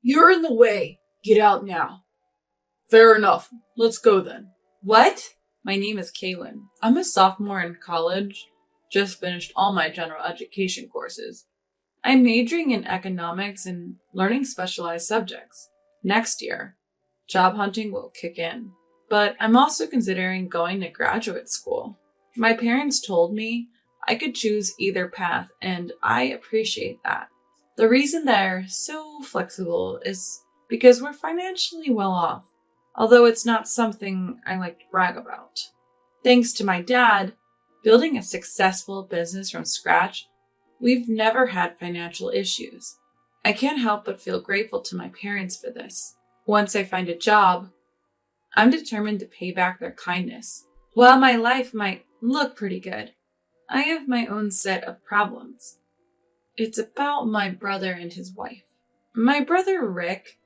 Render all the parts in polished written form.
You're in the way. Get out now. Fair enough. Let's go then. What? My name is Kaylin. I'm a sophomore in college. Just finished all my general education courses. I'm majoring in economics and learning specialized subjects. Next year, job hunting will kick in. But I'm also considering going to graduate school. My parents told me I could choose either path, and I appreciate that. The reason they're so flexible is because we're financially well off, although it's not something I like to brag about. Thanks to my dad, building a successful business from scratch, we've never had financial issues. I can't help but feel grateful to my parents for this. Once I find a job, I'm determined to pay back their kindness. While my life might look pretty good, I have my own set of problems. It's about my brother and his wife. My brother Rick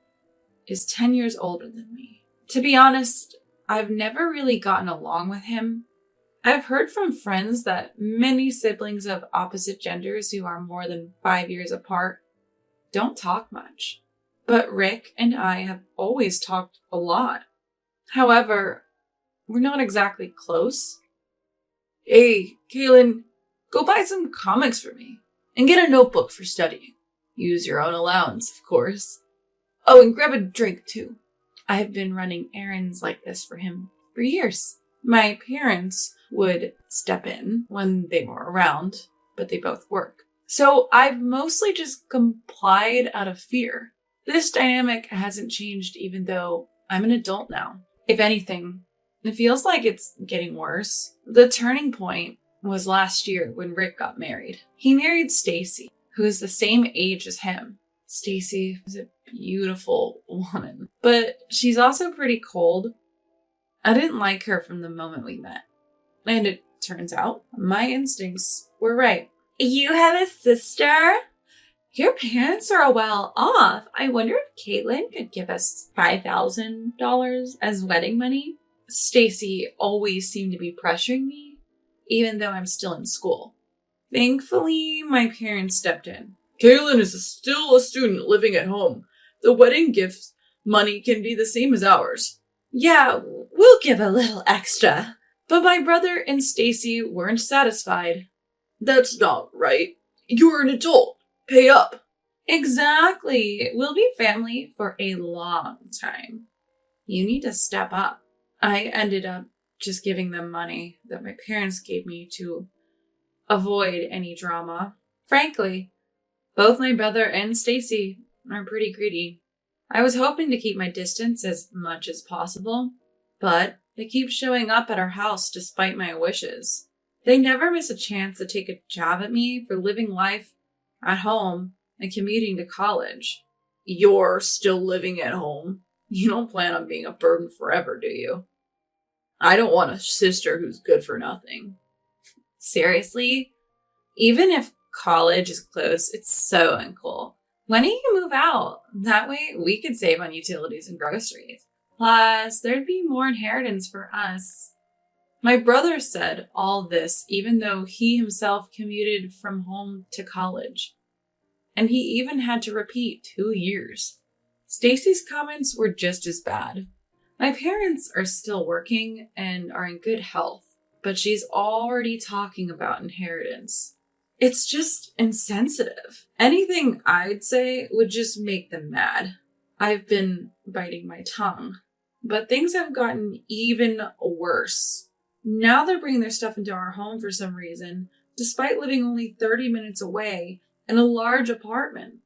is 10 years older than me. To be honest, I've never really gotten along with him. I've heard from friends that many siblings of opposite genders who are more than 5 years apart don't talk much. But Rick and I have always talked a lot. However, we're not exactly close. Hey, Kaylin, go buy some comics for me and get a notebook for studying. Use your own allowance, of course. Oh, and grab a drink too. I have been running errands like this for him for years. My parents would step in when they were around, but they both work. So I've mostly just complied out of fear. This dynamic hasn't changed even though I'm an adult now. If anything, it feels like it's getting worse. The turning point was last year when Rick got married. He married Stacy, who is the same age as him. Stacy is a beautiful woman, but she's also pretty cold. I didn't like her from the moment we met. And it turns out my instincts were right. You have a sister? Your parents are well off. I wonder if Caitlin could give us $5,000 as wedding money. Stacy always seemed to be pressuring me, even though I'm still in school. Thankfully, my parents stepped in. Caitlin is still a student living at home. The wedding gift money can be the same as ours. Yeah, we'll give a little extra. But my brother and Stacy weren't satisfied. That's not right. You're an adult. Pay up. Exactly. We'll be family for a long time. You need to step up. I ended up just giving them money that my parents gave me to avoid any drama. Frankly, both my brother and Stacy are pretty greedy. I was hoping to keep my distance as much as possible, but they keep showing up at our house despite my wishes. They never miss a chance to take a jab at me for living life at home and commuting to college. You're still living at home? You don't plan on being a burden forever, do you? I don't want a sister who's good for nothing. Seriously? Even if college is close, it's so uncool. When do you move out? That way we could save on utilities and groceries. Plus, there'd be more inheritance for us. My brother said all this even though he himself commuted from home to college. And he even had to repeat 2 years. Stacy's comments were just as bad. My parents are still working and are in good health, but she's already talking about inheritance. It's just insensitive. Anything I'd say would just make them mad. I've been biting my tongue, but things have gotten even worse. Now they're bringing their stuff into our home for some reason, despite living only 30 minutes away in a large apartment.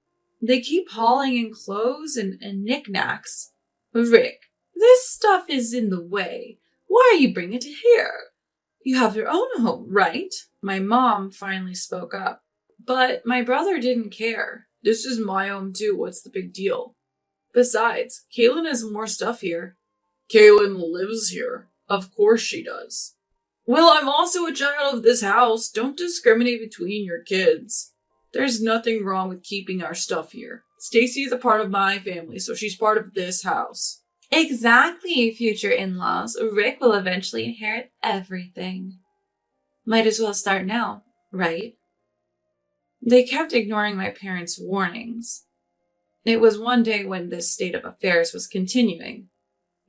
They keep hauling in clothes and knickknacks. Rick, this stuff is in the way. Why are you bringing it here? You have your own home, right? My mom finally spoke up. But my brother didn't care. This is my home too, what's the big deal? Besides, Kaylin has more stuff here. Kaylin lives here. Of course she does. Well, I'm also a child of this house. Don't discriminate between your kids. There's nothing wrong with keeping our stuff here. Stacy is a part of my family, so she's part of this house. Exactly, future in-laws. Rick will eventually inherit everything. Might as well start now, right? They kept ignoring my parents' warnings. It was one day when this state of affairs was continuing.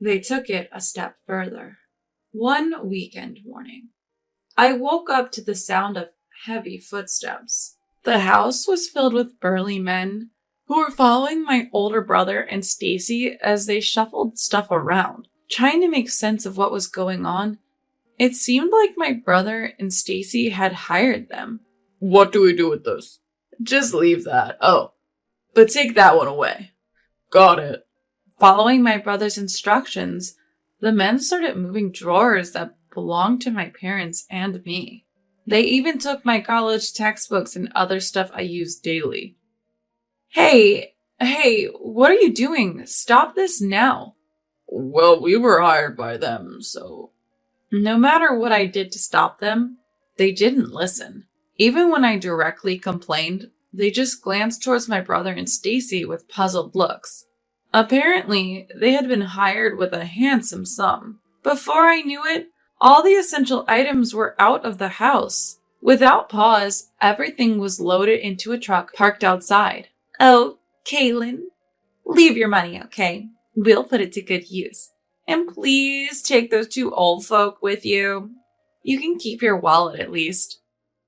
They took it a step further. One weekend morning, I woke up to the sound of heavy footsteps. The house was filled with burly men who were following my older brother and Stacy as they shuffled stuff around, trying to make sense of what was going on. It seemed like my brother and Stacy had hired them. What do we do with this? Just leave that. Oh, but take that one away. Got it. Following my brother's instructions, the men started moving drawers that belonged to my parents and me. They even took my college textbooks and other stuff I used daily. Hey, what are you doing? Stop this now. Well, we were hired by them, so... No matter what I did to stop them, they didn't listen. Even when I directly complained, they just glanced towards my brother and Stacy with puzzled looks. Apparently, they had been hired with a handsome sum. Before I knew it, all the essential items were out of the house. Without pause, everything was loaded into a truck parked outside. Oh, Kaylin, leave your money, okay? We'll put it to good use. And please take those two old folk with you. You can keep your wallet at least.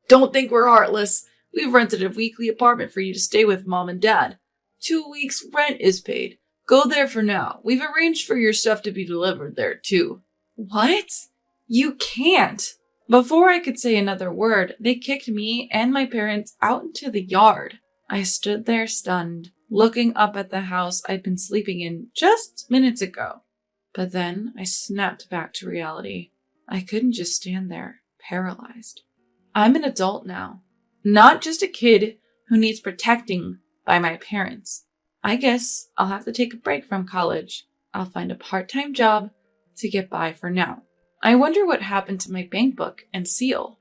Don't think we're heartless. We've rented a weekly apartment for you to stay with Mom and Dad. 2 weeks' rent is paid. Go there for now. We've arranged for your stuff to be delivered there, too. What? You can't. Before I could say another word, they kicked me and my parents out into the yard. I stood there stunned, looking up at the house I'd been sleeping in just minutes ago. But then I snapped back to reality. I couldn't just stand there, paralyzed. I'm an adult now, not just a kid who needs protecting by my parents. I guess I'll have to take a break from college. I'll find a part-time job to get by for now. I wonder what happened to my bank book and seal.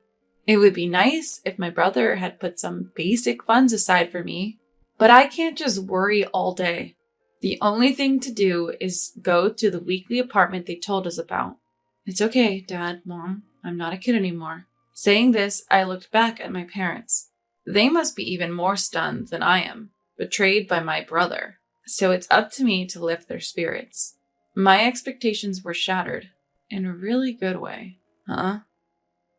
It would be nice if my brother had put some basic funds aside for me, but I can't just worry all day. The only thing to do is go to the weekly apartment they told us about. It's okay, Dad, Mom. I'm not a kid anymore. Saying this, I looked back at my parents. They must be even more stunned than I am, betrayed by my brother. So it's up to me to lift their spirits. My expectations were shattered, in a really good way. Huh?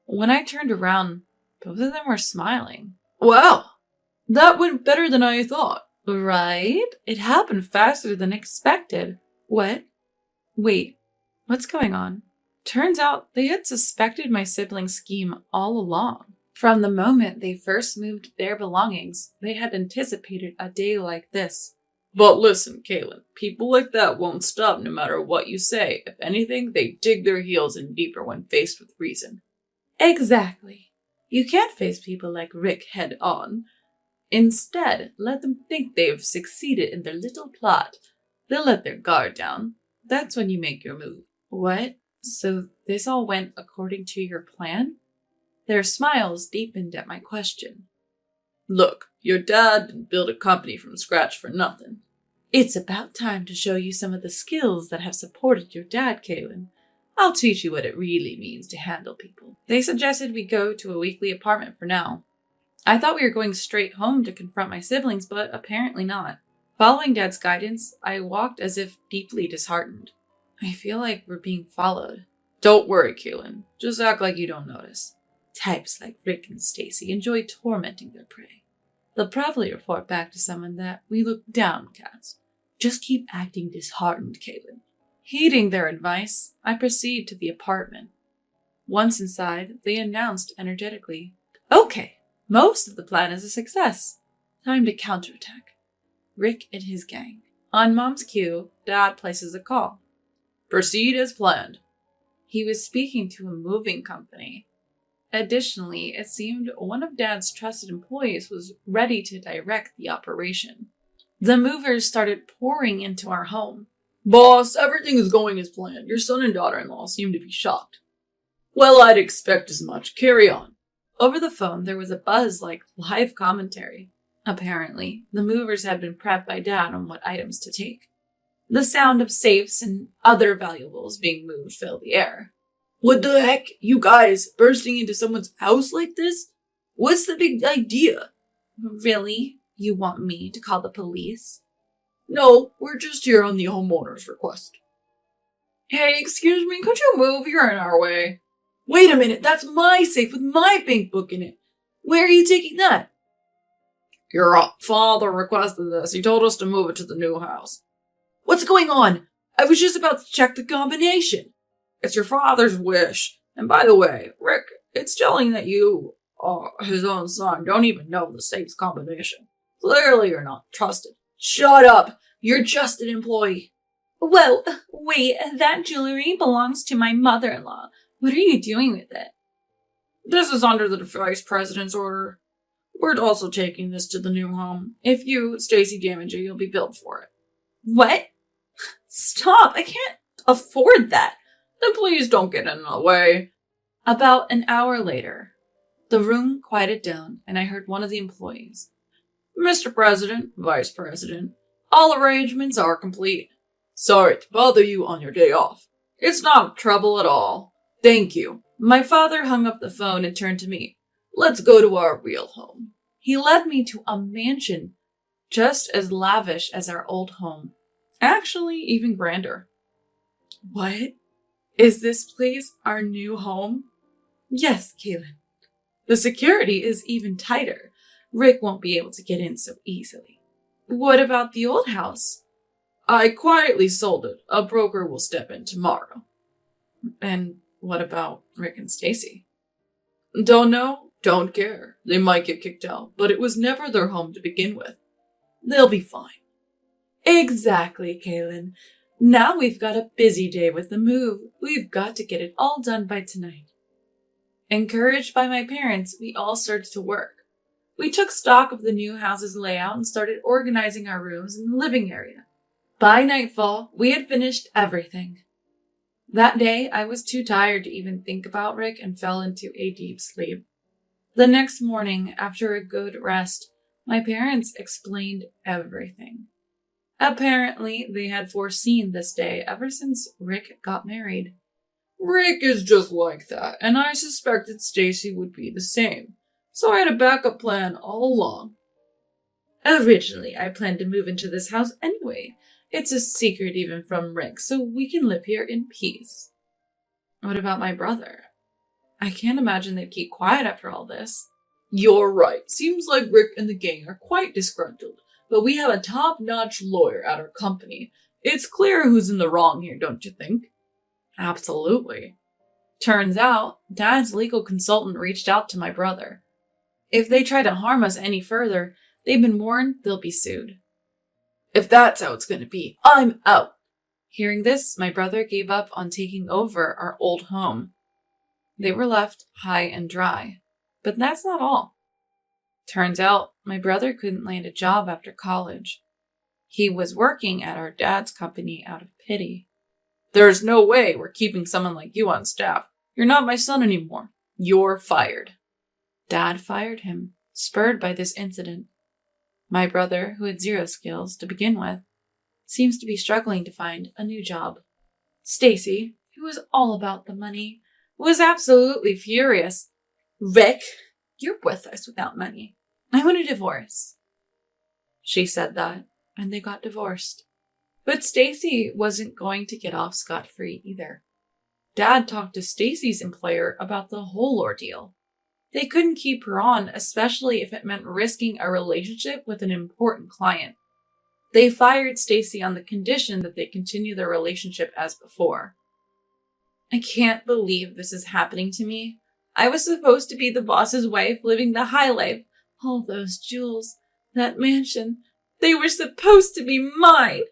When I turned around, both of them were smiling. Wow, that went better than I thought. Right? It happened faster than expected. What? Wait, what's going on? Turns out they had suspected my siblings' scheme all along. From the moment they first moved their belongings, they had anticipated a day like this. But listen, Kaylin, people like that won't stop no matter what you say. If anything, they dig their heels in deeper when faced with reason. Exactly. You can't face people like Rick head on. Instead, let them think they've succeeded in their little plot. They'll let their guard down. That's when you make your move. What? So this all went according to your plan? Their smiles deepened at my question. Look, your dad didn't build a company from scratch for nothing. It's about time to show you some of the skills that have supported your dad, Kaylin. I'll teach you what it really means to handle people. They suggested we go to a weekly apartment for now. I thought we were going straight home to confront my siblings, but apparently not. Following Dad's guidance, I walked as if deeply disheartened. I feel like we're being followed. Don't worry, Kaylin. Just act like you don't notice. Types like Rick and Stacy enjoy tormenting their prey. They'll probably report back to someone that we look down cats. Just keep acting disheartened, Kaylin. Heeding their advice, I proceed to the apartment. Once inside, they announced energetically, Okay, most of the plan is a success. Time to counterattack. Rick and his gang. On Mom's cue, Dad places a call. Proceed as planned. He was speaking to a moving company. Additionally, it seemed one of Dad's trusted employees was ready to direct the operation. The movers started pouring into our home. Boss, everything is going as planned. Your son and daughter-in-law seem to be shocked. Well, I'd expect as much. Carry on. Over the phone, there was a buzz like live commentary. Apparently, the movers had been prepped by Dad on what items to take. The sound of safes and other valuables being moved filled the air. What the heck? You guys bursting into someone's house like this? What's the big idea? Really? You want me to call the police? No, we're just here on the homeowner's request. Hey, excuse me, could you move? You're in our way. Wait a minute, that's my safe with my bank book in it. Where are you taking that? Your father requested this. He told us to move it to the new house. What's going on? I was just about to check the combination. It's your father's wish. And by the way, Rick, it's telling that you, his own son, don't even know the safe's combination. Clearly you're not trusted. Shut up! You're just an employee. Whoa, wait, that jewelry belongs to my mother-in-law. What are you doing with it? This is under the vice president's order. We're also taking this to the new home. If you, Stacy, damage it, you'll be billed for it. What? Stop! I can't afford that. Then please don't get in the way. About an hour later, the room quieted down and I heard one of the employees. Mr. President, Vice President, all arrangements are complete. Sorry to bother you on your day off. It's not trouble at all. Thank you. My father hung up the phone and turned to me. Let's go to our real home. He led me to a mansion just as lavish as our old home. Actually, even grander. What? Is this place our new home? Yes, Kaylin. The security is even tighter. Rick won't be able to get in so easily. What about the old house? I quietly sold it. A broker will step in tomorrow. And what about Rick and Stacy? Don't know, don't care. They might get kicked out, but it was never their home to begin with. They'll be fine. Exactly, Kaylin. Now we've got a busy day with the move. We've got to get it all done by tonight. Encouraged by my parents, we all started to work. We took stock of the new house's layout and started organizing our rooms in the living area. By nightfall, we had finished everything. That day, I was too tired to even think about Rick and fell into a deep sleep. The next morning, after a good rest, my parents explained everything. Apparently, they had foreseen this day ever since Rick got married. Rick is just like that, and I suspected Stacy would be the same, so I had a backup plan all along. Originally, I planned to move into this house anyway. It's a secret even from Rick, so we can live here in peace. What about my brother? I can't imagine they'd keep quiet after all this. You're right. Seems like Rick and the gang are quite disgruntled, but we have a top-notch lawyer at our company. It's clear who's in the wrong here, don't you think? Absolutely. Turns out, Dad's legal consultant reached out to my brother. If they try to harm us any further, they've been warned they'll be sued. If that's how it's going to be, I'm out. Hearing this, my brother gave up on taking over our old home. They were left high and dry. But that's not all. Turns out, my brother couldn't land a job after college. He was working at our dad's company out of pity. There's no way we're keeping someone like you on staff. You're not my son anymore. You're fired. Dad fired him, spurred by this incident. My brother, who had zero skills to begin with, seems to be struggling to find a new job. Stacy, who was all about the money, was absolutely furious. Rick, you're worthless without money. I want a divorce. She said that, and they got divorced. But Stacy wasn't going to get off scot-free either. Dad talked to Stacy's employer about the whole ordeal. They couldn't keep her on, especially if it meant risking a relationship with an important client. They fired Stacy on the condition that they continue their relationship as before. I can't believe this is happening to me. I was supposed to be the boss's wife, living the high life. All those jewels, that mansion, they were supposed to be mine.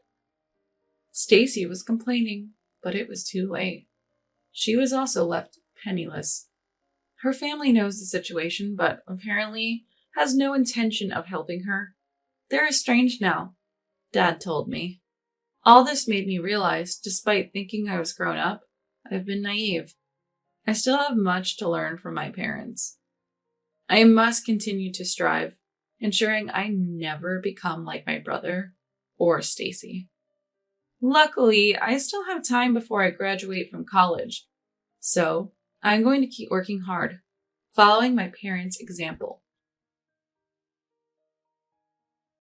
Stacy was complaining, but it was too late. She was also left penniless. Her family knows the situation, but apparently has no intention of helping her. They're estranged now, Dad told me. All this made me realize, despite thinking I was grown up, I've been naive. I still have much to learn from my parents. I must continue to strive, ensuring I never become like my brother or Stacy. Luckily, I still have time before I graduate from college, so I'm going to keep working hard, following my parents' example.